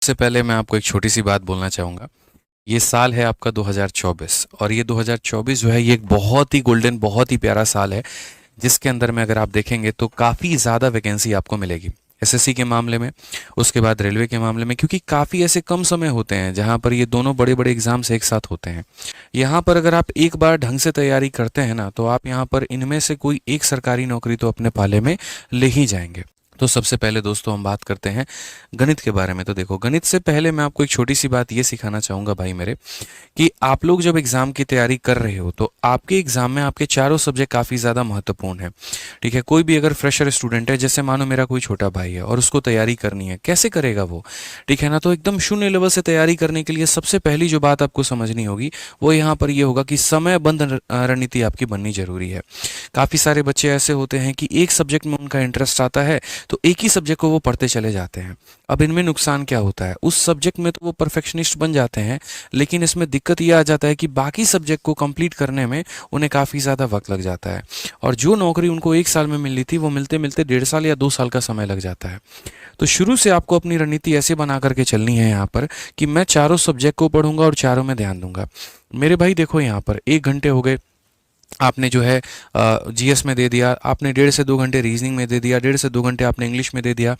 सबसे पहले मैं आपको एक छोटी सी बात बोलना चाहूँगा। ये साल है आपका 2024 और ये 2024 जो है ये एक बहुत ही गोल्डन बहुत ही प्यारा साल है, जिसके अंदर में अगर आप देखेंगे तो काफ़ी ज़्यादा वैकेंसी आपको मिलेगी एसएससी के मामले में, उसके बाद रेलवे के मामले में, क्योंकि काफ़ी ऐसे कम समय होते हैं जहाँ पर ये दोनों बड़े बड़े एग्जाम्स एक साथ होते हैं। यहाँ पर अगर आप एक बार ढंग से तैयारी करते हैं ना, तो आप यहाँ पर इनमें से कोई एक सरकारी नौकरी तो अपने पाले में ले ही जाएंगे। तो सबसे पहले दोस्तों हम बात करते हैं गणित के बारे में। तो देखो, गणित से पहले मैं आपको एक छोटी सी बात ये सिखाना चाहूँगा भाई मेरे, कि आप लोग जब एग्ज़ाम की तैयारी कर रहे हो तो आपके एग्ज़ाम में आपके चारों सब्जेक्ट काफ़ी ज़्यादा महत्वपूर्ण है। ठीक है, कोई भी अगर फ्रेशर स्टूडेंट है, जैसे मानो मेरा कोई छोटा भाई है और उसको तैयारी करनी है, कैसे करेगा वो? ठीक है ना, तो एकदम शून्य लेवल से तैयारी करने के लिए सबसे पहली जो बात आपको समझनी होगी वो यहाँ पर ये होगा कि समयबद्ध रणनीति आपकी बननी जरूरी है। काफ़ी सारे बच्चे ऐसे होते हैं कि एक सब्जेक्ट में उनका इंटरेस्ट आता है तो एक ही सब्जेक्ट को वो पढ़ते चले जाते हैं। अब इनमें नुकसान क्या होता है, उस सब्जेक्ट में तो वो परफेक्शनिस्ट बन जाते हैं, लेकिन इसमें दिक्कत ये आ जाता है कि बाकी सब्जेक्ट को कंप्लीट करने में उन्हें काफ़ी ज़्यादा वक्त लग जाता है, और जो नौकरी उनको एक साल में मिलनी थी वो मिलते मिलते 1.5 साल या 2 साल का समय लग जाता है। तो शुरू से आपको अपनी रणनीति ऐसे बना करके चलनी है यहाँ पर कि मैं चारों सब्जेक्ट को पढ़ूंगा और चारों में ध्यान दूंगा। मेरे भाई देखो, यहाँ पर 1 घंटे हो गए आपने जो है जीएस में दे दिया, आपने 1.5 से 2 घंटे रीजनिंग में दे दिया, 1.5 से 2 घंटे आपने इंग्लिश में दे दिया,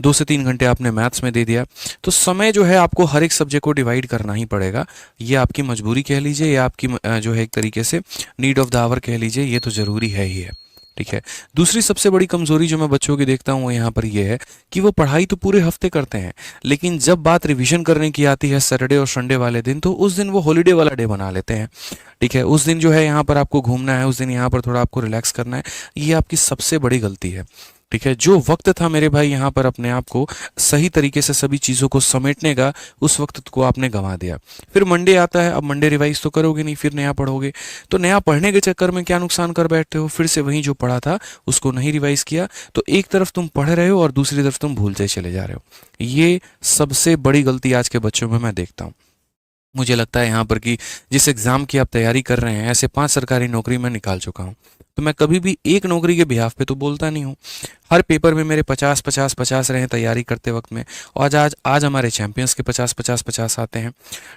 2 से 3 घंटे आपने मैथ्स में दे दिया। तो समय जो है आपको हर एक सब्जेक्ट को डिवाइड करना ही पड़ेगा। ये आपकी मजबूरी कह लीजिए या आपकी जो है एक तरीके से नीड ऑफ द आवर कह लीजिए, ये तो ज़रूरी है ही है। ठीक है, दूसरी सबसे बड़ी कमजोरी जो मैं बच्चों की देखता हूँ वो यहाँ पर ये है कि वो पढ़ाई तो पूरे हफ्ते करते हैं, लेकिन जब बात रिवीजन करने की आती है सैटरडे और संडे वाले दिन, तो उस दिन वो हॉलीडे वाला डे बना लेते हैं। ठीक है, उस दिन जो है यहाँ पर आपको घूमना है, उस दिन यहाँ पर थोड़ा आपको रिलैक्स करना है, ये आपकी सबसे बड़ी गलती है। ठीक है, जो वक्त था मेरे भाई यहाँ पर अपने आप को सही तरीके से सभी चीज़ों को समेटने का, उस वक्त को आपने गंवा दिया। फिर मंडे आता है, अब मंडे रिवाइज तो करोगे नहीं, फिर नया पढ़ोगे, तो नया पढ़ने के चक्कर में क्या नुकसान कर बैठते हो, फिर से वही जो पढ़ा था उसको नहीं रिवाइज किया, तो एक तरफ तुम पढ़ रहे हो और दूसरी तरफ तुम भूलते चले जा रहे हो। ये सबसे बड़ी गलती आज के बच्चों में मैं देखता हूँ। मुझे लगता है यहाँ पर कि जिस एग्ज़ाम की आप तैयारी कर रहे हैं, ऐसे 5 सरकारी नौकरी मैं निकाल चुका हूँ, तो मैं कभी भी एक नौकरी के बिहाफ पे तो बोलता नहीं हूँ। हर पेपर में मेरे 50-50-50 रहे तैयारी करते वक्त में, और आज हमारे चैंपियंस के 50-50-50 आते हैं।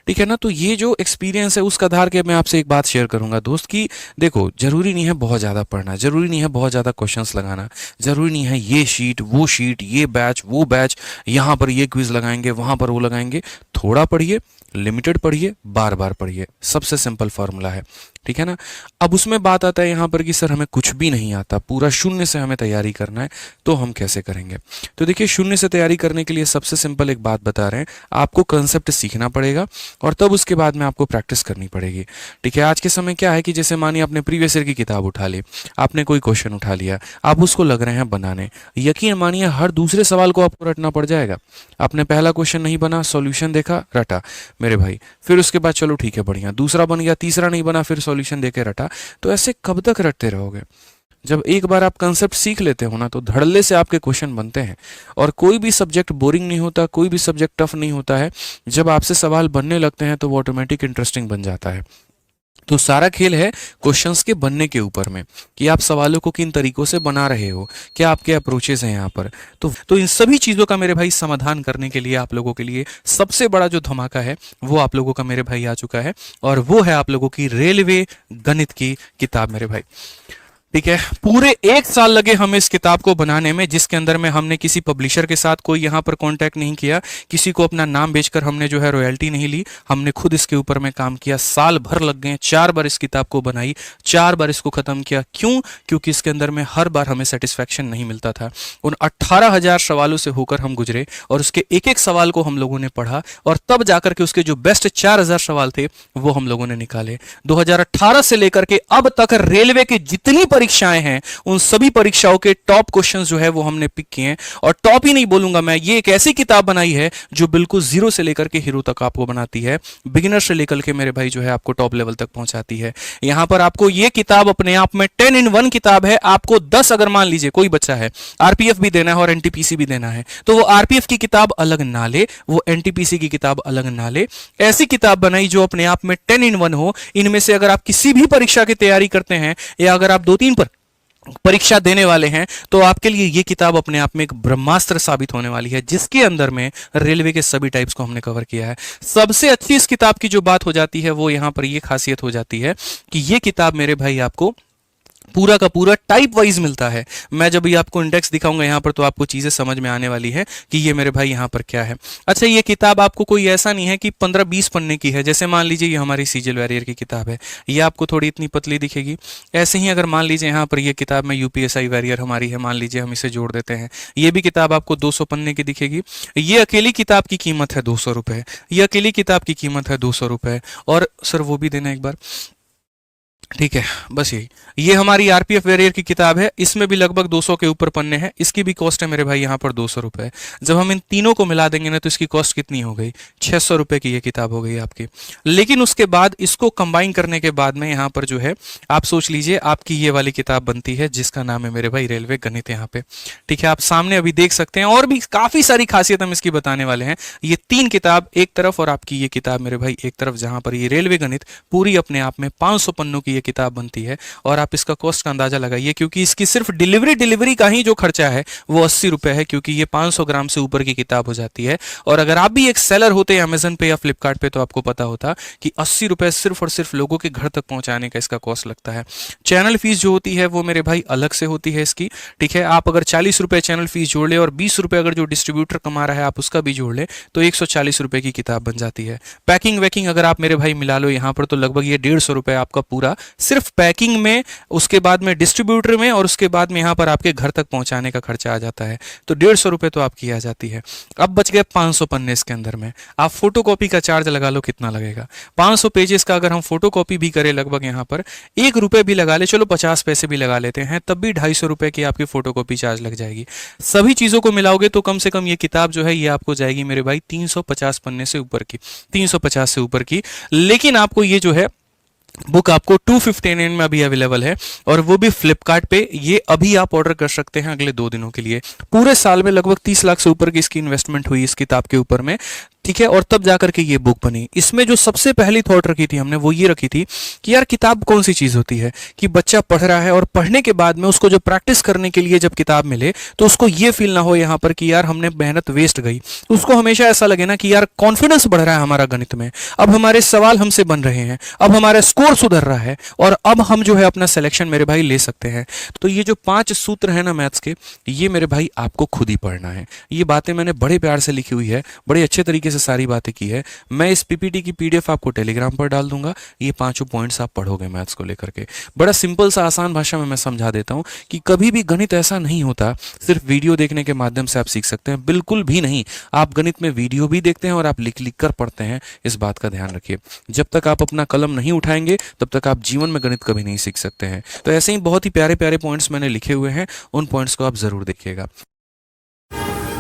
ठीक है ना, तो ये जो एक्सपीरियंस है उसका आधार के मैं आपसे एक बात शेयर करूंगा दोस्त, कि देखो, ज़रूरी नहीं है बहुत ज़्यादा पढ़ना, ज़रूरी नहीं है बहुत ज़्यादा क्वेश्चंस लगाना, ज़रूरी नहीं है ये शीट, ये बैच, वो बैच, यहाँ पर ये क्विज लगाएंगे, वहाँ पर वो लगाएंगे। थोड़ा पढ़िए, लिमिटेड पढ़िए, बार बार पढ़िए, सबसे सिंपल फार्मूला है। ठीक है ना। अब उसमें बात आता है यहाँ पर कि सर हमें कुछ भी नहीं आता, पूरा शून्य से हमें तैयारी करना है, तो हम कैसे करेंगे? तो देखिए, शून्य से तैयारी करने के लिए सबसे सिंपल एक बात बता रहे हैं, आपको कंसेप्ट सीखना पड़ेगा और तब उसके बाद में आपको प्रैक्टिस करनी पड़ेगी। ठीक है, आज के समय क्या है कि जैसे मानिए आपने प्रीवियस ईयर की किताब उठा ली, आपने कोई क्वेश्चन उठा लिया, आप उसको लग रहे हैं बनाने, यकीन मानिए हर दूसरे सवाल को आपको रटना पड़ जाएगा। आपने पहला क्वेश्चन नहीं बना, सॉल्यूशन देखा, रटा मेरे भाई, फिर उसके बाद चलो ठीक है बढ़िया, दूसरा बन गया, तीसरा नहीं बना, फिर सॉल्यूशन देके रटा। तो ऐसे कब तक रटते रहोगे? जब एक बार आप कंसेप्ट सीख लेते हो ना, तो धड़ल्ले से आपके क्वेश्चन बनते हैं। और कोई भी सब्जेक्ट बोरिंग नहीं होता, कोई भी सब्जेक्ट टफ नहीं होता है। जब आपसे सवाल बनने लगते हैं तो वो ऑटोमेटिक इंटरेस्टिंग बन जाता है। तो सारा खेल है क्वेश्चंस के बनने के ऊपर में, कि आप सवालों को किन तरीकों से बना रहे हो, क्या आपके अप्रोचेस हैं यहाँ पर। तो इन सभी चीज़ों का मेरे भाई समाधान करने के लिए आप लोगों के लिए सबसे बड़ा जो धमाका है वो आप लोगों का मेरे भाई आ चुका है, और वो है आप लोगों की रेलवे गणित की किताब मेरे भाई। ठीक है, पूरे 1 साल लगे हमें इस किताब को बनाने में, जिसके अंदर में हमने किसी पब्लिशर के साथ कोई यहाँ पर कांटेक्ट नहीं किया, किसी को अपना नाम बेचकर हमने जो है रॉयल्टी नहीं ली, हमने खुद इसके ऊपर में काम किया। साल भर लग गए, 4 बार इस किताब को बनाई, 4 बार इसको खत्म किया। क्यों? क्योंकि इसके अंदर में हर बार हमें सेटिस्फैक्शन नहीं मिलता था। उन 18,000 सवालों से होकर हम गुजरे और उसके एक एक सवाल को हम लोगों ने पढ़ा, और तब जाकर के उसके जो बेस्ट 4,000 सवाल थे वो हम लोगों ने निकाले। 2018 से लेकर के अब तक रेलवे की जितनी परीक्षाएं हैं उन सभी परीक्षाओं के टॉप क्वेश्चंस जो है वो हमने पिक किए हैं। और टॉप ही नहीं बोलूंगा मैं, ये एक ऐसी किताब बनाई है जो बिल्कुल जीरो से लेकर के हीरो तक आपको बनाती है, बिगिनर से लेकर के मेरे भाई जो है आपको टॉप लेवल तक पहुंचाती है। यहां पर आपको ये किताब अपने आप में 10 in 1 किताब है। आपको 10 अगर मान लीजिए कोई बच्चा है, आरपीएफ भी देना है और एनटीपीसी भी देना है, तो वो आरपीएफ की किताब अलग ना ले, वो एनटीपीसी की किताब अलग ना ले। ऐसी किताब बनाई जो अपने आप में 10 in 1 हो। इनमें से अगर आप किसी भी परीक्षा की तैयारी करते हैं, या अगर आप 2-3 पर परीक्षा देने वाले हैं तो आपके लिए ये किताब अपने आप में एक ब्रह्मास्त्र साबित होने वाली है, जिसके अंदर में रेलवे के सभी टाइप्स को हमने कवर किया है। सबसे अच्छी इस किताब की जो बात हो जाती है वो यहां पर ये खासियत हो जाती है कि ये किताब मेरे भाई आपको पूरा का पूरा टाइप वाइज मिलता है। मैं जब ये आपको इंडेक्स दिखाऊंगा यहाँ पर तो आपको चीजें समझ में आने वाली है कि ये मेरे भाई यहाँ पर क्या है। अच्छा, ये किताब आपको कोई ऐसा नहीं है कि 15-20 पन्ने की है। जैसे मान लीजिए ये हमारी सीजल वॉरियर की किताब है, ये आपको थोड़ी इतनी पतली दिखेगी। ऐसे ही अगर मान लीजिए यहाँ पर ये किताब में यूपीएसआई वॉरियर हमारी है, मान लीजिए हम इसे जोड़ देते हैं, ये भी किताब आपको 200 पन्ने की दिखेगी। ये अकेली किताब की कीमत है 200 रुपये, ये अकेली किताब की कीमत है 200 रुपये। और सर वो भी देना एक बार, ठीक है, बस यही। ये हमारी आरपीएफ वॉरियर की किताब है, इसमें भी लगभग 200 के ऊपर पन्ने हैं, इसकी भी कॉस्ट है मेरे भाई यहाँ पर 200 रुपये। जब हम इन तीनों को मिला देंगे ना तो इसकी कॉस्ट कितनी हो गई, 600 रुपये की ये किताब हो गई आपकी। लेकिन उसके बाद इसको कंबाइन करने के बाद में यहाँ पर जो है आप सोच लीजिए आपकी ये वाली किताब बनती है जिसका नाम है मेरे भाई रेलवे गणित यहाँ पे। ठीक है, आप सामने अभी देख सकते हैं, और भी काफी सारी खासियत हम इसकी बताने वाले हैं। ये 3 किताब एक तरफ और आपकी ये किताब मेरे भाई एक तरफ, जहां पर ये रेलवे गणित पूरी अपने आप में 500 पन्नों की ये किताब बनती है। और आप इसका कॉस्ट का अंदाजा लगाइए, क्योंकि इसकी सिर्फ डिलीवरी का ही जो खर्चा है वो 80 रुपए है, क्योंकि ये 500 ग्राम से ऊपर की किताब हो जाती है। और अगर आप भी एक सेलर होते अमेजन पे या फ्लिपकार्ट पे तो आपको पता होता कि 80 रुपए सिर्फ और सिर्फ लोगों के घर तक पहुंचाने का इसका कॉस्ट लगता है। चैनल फीस जो होती है वो मेरे भाई अलग से होती है इसकी। ठीक है, आप अगर 40 रुपए चैनल फीस जोड़ ले और 20 रुपए अगर जो डिस्ट्रीब्यूटर कमा रहा है आप उसका भी जोड़ ले तो 140 रुपए की किताब बन जाती है। पैकिंग वैकिंग अगर आप मेरे भाई मिला लो यहाँ पर तो लगभग ये 150 रुपए आपका पूरा सिर्फ पैकिंग में, उसके बाद में डिस्ट्रीब्यूटर में, और उसके बाद में यहाँ पर आपके घर तक पहुंचाने का खर्चा आ जाता है। तो 150 रुपए तो आपकी आ जाती है। अब बच गए 500 पन्ने इसके अंदर में। आप फोटोकॉपी का चार्ज लगा लो कितना लगेगा। 500 पेजेस का अगर हम फोटोकॉपी भी करें लगभग यहाँ पर 1 रुपए भी लगा ले, चलो 50 पैसे भी लगा लेते हैं, तब भी 250 रुपए की आपकी फोटोकॉपी चार्ज लग जाएगी। सभी चीजों को मिलाओगे तो कम से कम ये किताब जो है ये आपको जाएगी मेरे भाई 350 पन्ने से ऊपर की, 350 से ऊपर की। लेकिन आपको ये जो है बुक आपको 259 में अभी अवेलेबल है, और वो भी फ्लिपकार्ट पे। ये अभी आप ऑर्डर कर सकते हैं अगले 2 दिनों के लिए। पूरे साल में लगभग 30 लाख से ऊपर की इसकी इन्वेस्टमेंट हुई इस किताब के ऊपर में। ठीक है, और तब जाकर के ये बुक बनी। इसमें जो सबसे पहली थॉट रखी थी हमने वो ये रखी थी कि यार किताब कौन सी चीज होती है कि बच्चा पढ़ रहा है और पढ़ने के बाद में उसको जो प्रैक्टिस करने के लिए जब किताब मिले तो उसको ये फील ना हो यहाँ पर कि यार हमने मेहनत वेस्ट गई। उसको हमेशा ऐसा लगे ना कि यार कॉन्फिडेंस बढ़ रहा है हमारा गणित में, अब हमारे सवाल हमसे बन रहे हैं, अब हमारा स्कोर सुधर रहा है, और अब हम जो है अपना सिलेक्शन मेरे भाई ले सकते हैं। तो ये जो 5 सूत्र है ना मैथ्स के, ये मेरे भाई आपको खुद ही पढ़ना है। ये बातें मैंने बड़े प्यार से लिखी हुई है, बड़े अच्छे तरीके से सारी बातें की है। मैं इस पीपीटी की पीडीएफ आपको टेलीग्राम पर डाल दूंगा। ये 5 पॉइंट्स आप पढ़ोगे मैथ्स को लेकर के। बड़ा सिंपल सा आसान भाषा में मैं समझा देता हूं कि कभी भी गणित ऐसा नहीं होता सिर्फ वीडियो देखने के माध्यम से आप सीख सकते हैं, बिल्कुल भी नहीं। आप गणित में वीडियो भी देखते हैं और आप लिख लिख कर पढ़ते हैं, इस बात का ध्यान रखिए। जब तक आप अपना कलम नहीं उठाएंगे तब तक आप जीवन में गणित कभी नहीं सीख सकते हैं। तो ऐसे ही बहुत ही प्यारे प्यारे पॉइंट्स मैंने लिखे हुए हैं, उन पॉइंट्स को आप जरूर देखिएगा।